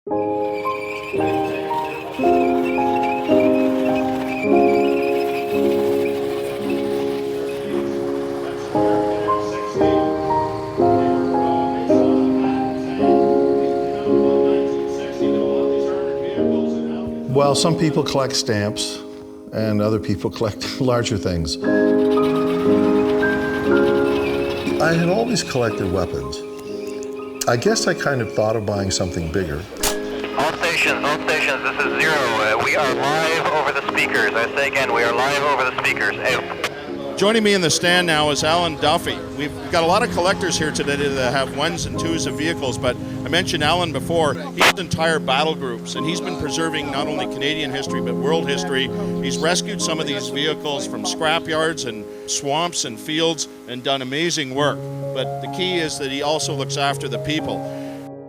Well, some people collect stamps and other people collect larger things. I had always collected weapons. I guess I kind of thought of buying something bigger. All stations, this is Zero. We are live over the speakers. I say again, we are live over the speakers. Joining me in the stand now is Alan Duffy. We've got a lot of collectors here today that have ones and twos of vehicles, but I mentioned Alan before. He has entire battle groups, and he's been preserving not only Canadian history, but world history. He's rescued some of these vehicles from scrapyards and swamps and fields and done amazing work. But the key is that he also looks after the people.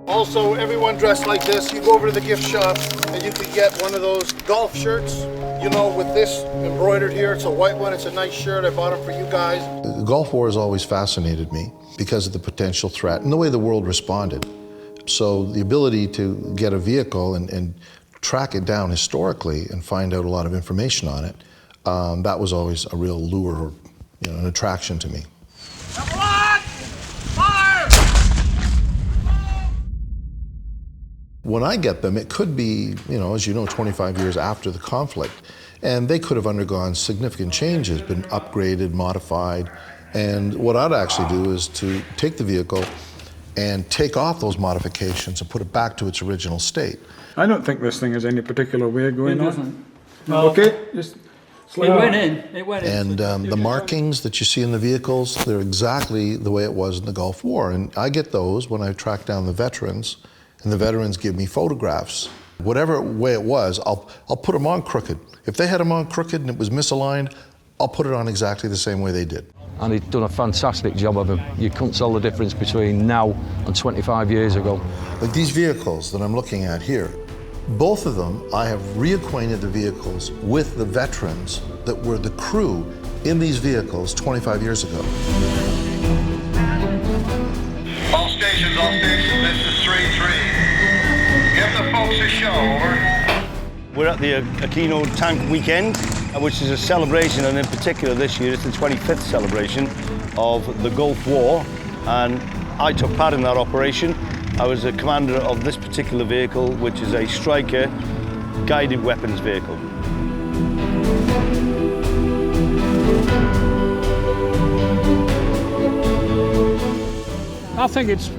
Also, everyone dressed like this, you go over to the gift shop and you can get one of those golf shirts, you know, with this embroidered here. It's a white one, it's a nice shirt. I bought them for you guys. The Gulf War has always fascinated me because of the potential threat and the way the world responded. So the ability to get a vehicle and track it down historically and find out a lot of information on it, that was always a real lure, or, you know, an attraction to me. When I get them, it could be, you know, as you know, 25 years after the conflict, and they could have undergone significant changes, been upgraded, modified, and what I'd actually do is to take the vehicle and take off those modifications and put it back to its original state. I don't think this thing has any particular way going on. It doesn't. No. Okay, just it went in. It went in. And the markings that you see in the vehicles, they're exactly the way it was in the Gulf War. And I get those when I track down the veterans, and the veterans give me photographs. Whatever way it was, I'll put them on crooked. If they had them on crooked and it was misaligned, I'll put it on exactly the same way they did. And he'd done a fantastic job of them. You couldn't tell the difference between now and 25 years ago. Like these vehicles that I'm looking at here, both of them, I have reacquainted the vehicles with the veterans that were the crew in these vehicles 25 years ago. All stations, this is 3-3. Give the folks a show, over. We're at the AQUINO Tank Weekend, which is a celebration, and in particular this year it's the 25th celebration of the Gulf War, and I took part in that operation. I was a commander of this particular vehicle, which is a Striker guided weapons vehicle. I think it's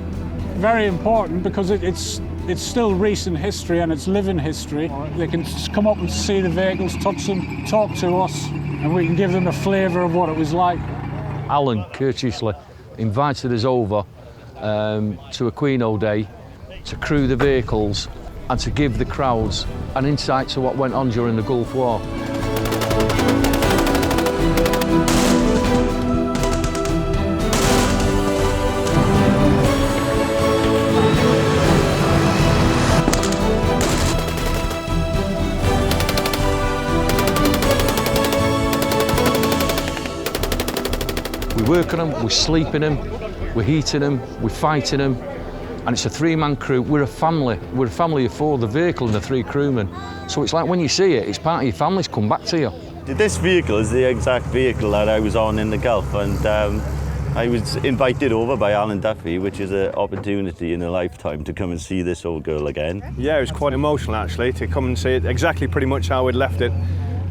very important because it's still recent history and it's living history. They can just come up and see the vehicles, touch them, talk to us, and we can give them a flavour of what it was like. Alan courteously invited us over to AQUINO Day to crew the vehicles and to give the crowds an insight to what went on during the Gulf War. We work on them, we sleep in them, we're heating them, we're fighting them, and it's a three-man crew. We're a family. We're a family of four, the vehicle and the three crewmen. So it's like when you see it, it's part of your family's come back to you. This vehicle is the exact vehicle that I was on in the Gulf, and I was invited over by Alan Duffy, which is an opportunity in a lifetime to come and see this old girl again. Yeah, it was quite emotional actually to come and see it exactly pretty much how we'd left it.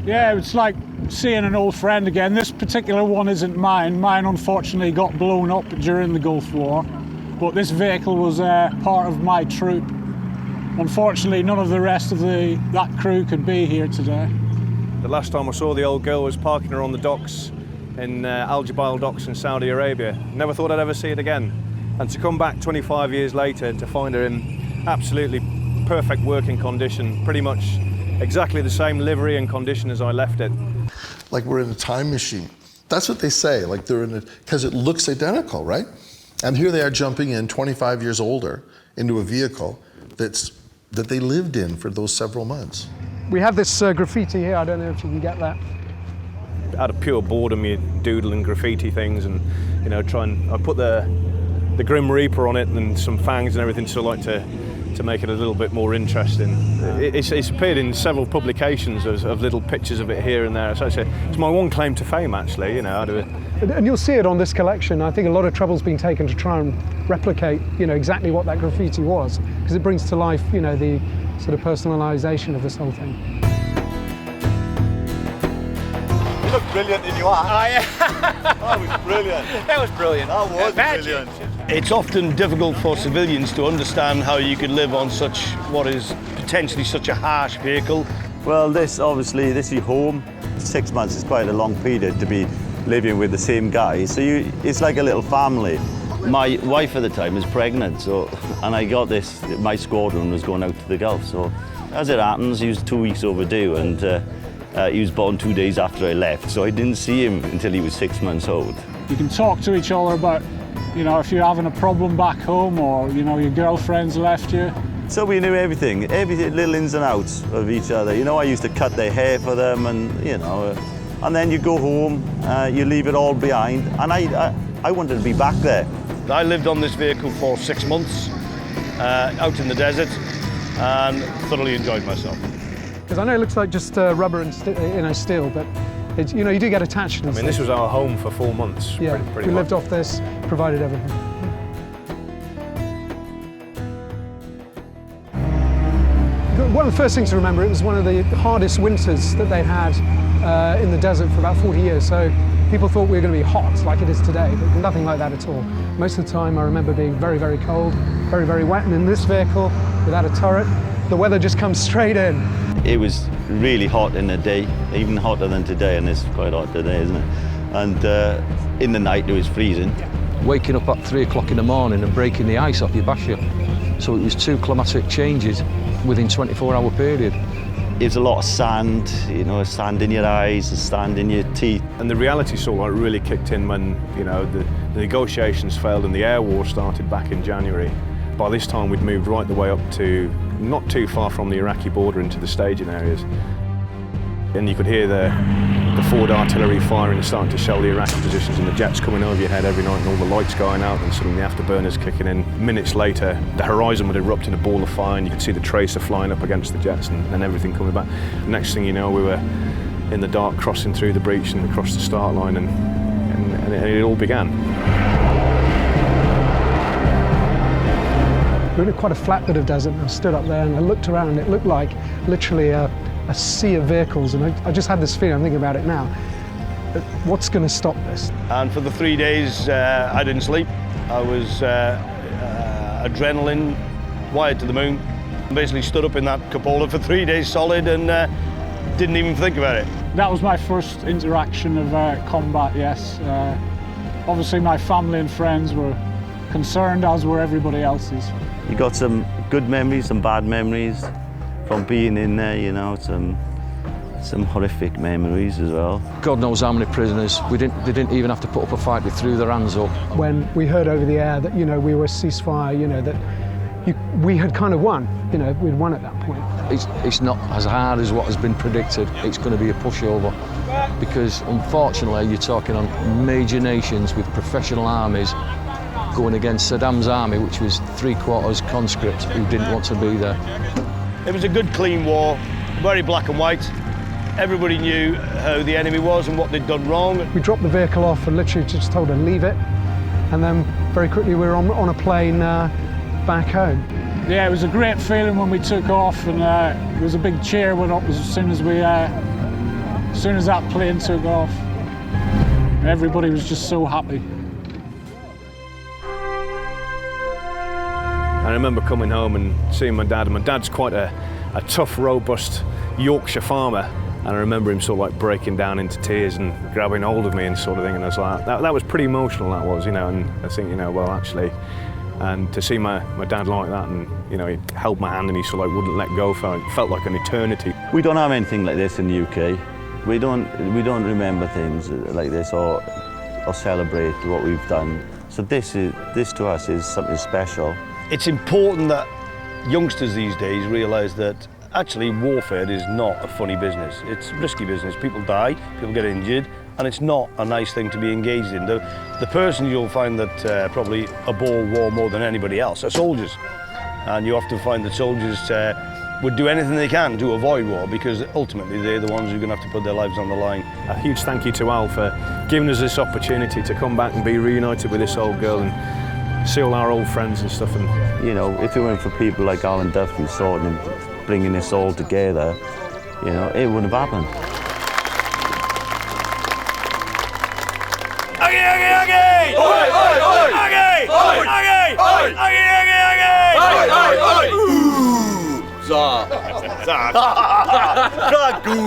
Yeah, it's like seeing an old friend again. This particular one isn't mine. Mine unfortunately got blown up during the Gulf War, but this vehicle was part of my troop. Unfortunately, none of the rest of that crew could be here today. The last time I saw the old girl was parking her on the docks in Al Jubail docks in Saudi Arabia. Never thought I'd ever see it again. And to come back 25 years later and to find her in absolutely perfect working condition, pretty much exactly the same livery and condition as I left it. Like we're in a time machine. That's what they say, like they're in it, because it looks identical, right? And here they are jumping in 25 years older into a vehicle that they lived in for those several months. We have this graffiti here, I don't know if you can get that. Out of pure boredom, you doodle and graffiti things and, you know, I put the Grim Reaper on it and some fangs and everything, so I like to to make it a little bit more interesting. It's appeared in several publications of little pictures of it here and there. So it's my one claim to fame, actually. You know, and you'll see it on this collection. I think a lot of trouble's been taken to try and replicate, you know, exactly what that graffiti was, because it brings to life, you know, the sort of personalisation of this whole thing. You look brilliant in your hat. Oh, yeah. That was brilliant. That was brilliant. That was brilliant. It's often difficult for civilians to understand how you could live on such what is potentially such a harsh vehicle. Well, this is your home. 6 months is quite a long period to be living with the same guy, so it's like a little family. My wife at the time was pregnant, and I got this, my squadron was going out to the Gulf, so as it happens, he was 2 weeks overdue, and he was born 2 days after I left, so I didn't see him until he was 6 months old. You can talk to each other about, you know, if you're having a problem back home, or, you know, your girlfriend's left you. So we knew everything little ins and outs of each other. You know, I used to cut their hair for them, and, you know, and then you go home, you leave it all behind, and I wanted to be back there. I lived on this vehicle for 6 months, out in the desert, and thoroughly enjoyed myself. Because I know it looks like just rubber and steel, but it's, you know, you do get attached to I mean, this was our home for 4 months. Yeah, pretty we much. lived off this, provided everything. One of the first things to remember, it was one of the hardest winters that they'd had in the desert for about 40 years. So people thought we were going to be hot like it is today, but nothing like that at all. Most of the time I remember being very, very cold, very, very wet. And in this vehicle, without a turret, the weather just comes straight in. It was really hot in the day, even hotter than today, and it's quite hot today, isn't it? And in the night it was freezing. Waking up at 3 o'clock in the morning and breaking the ice off your basher. So it was 2 climatic changes within 24-hour period. It's a lot of sand, you know, sand in your eyes, sand in your teeth. And the reality sort of like really kicked in when, you know, the negotiations failed and the air war started back in January. By this time we'd moved right the way up to not too far from the Iraqi border into the staging areas. And you could hear the Ford artillery firing and starting to shell the Iraqi positions, and the jets coming over your head every night and all the lights going out and suddenly the afterburners kicking in. Minutes later, the horizon would erupt in a ball of fire and you could see the tracer flying up against the jets and everything coming back. Next thing you know, we were in the dark crossing through the breach and across the start line, and it all began. We were in quite a flat bit of desert, and I stood up there and I looked around and it looked like literally a sea of vehicles, and I just had this feeling, I'm thinking about it now, that what's going to stop this? And for the 3 days I didn't sleep. I was adrenaline wired to the moon. Basically stood up in that cupola for 3 days solid and didn't even think about it. That was my first interaction of combat, yes. Obviously my family and friends were concerned, as were everybody else's. You got some good memories, some bad memories from being in there, you know, some horrific memories as well. God knows how many prisoners. They didn't even have to put up a fight, they threw their hands up. When we heard over the air that, you know, we were a ceasefire, you know, that we had kind of won, you know, we'd won at that point. It's not as hard as what has been predicted. It's going to be a pushover because unfortunately you're talking on major nations with professional armies going against Saddam's army, which was 3/4 conscripts who didn't want to be there. It was a good, clean war, very black and white. Everybody knew who the enemy was and what they'd done wrong. We dropped the vehicle off and literally just told her, leave it. And then very quickly we were on a plane back home. Yeah, it was a great feeling when we took off, and there was a big cheer went up as soon as that plane took off. Everybody was just so happy. I remember coming home and seeing my dad, and my dad's quite a tough, robust Yorkshire farmer. And I remember him sort of like breaking down into tears and grabbing hold of me and sort of thing. And I was like, that was pretty emotional, that was, you know. And I think, you know, well, actually, and to see my dad like that, and, you know, he held my hand and he sort of like wouldn't let go, felt like an eternity. We don't have anything like this in the UK. We don't remember things like this or celebrate what we've done. So this to us is something special. It's important that youngsters these days realise that actually warfare is not a funny business. It's risky business. People die, people get injured, and it's not a nice thing to be engaged in. The person you'll find that probably abhor war more than anybody else are soldiers. And you often find that soldiers would do anything they can to avoid war, because ultimately they're the ones who are going to have to put their lives on the line. A huge thank you to Al for giving us this opportunity to come back and be reunited with this old girl and see all our old friends and stuff. And you know, if it weren't for people like Alan Duffy sorting and bringing this all together, you know, it wouldn't have happened. Good.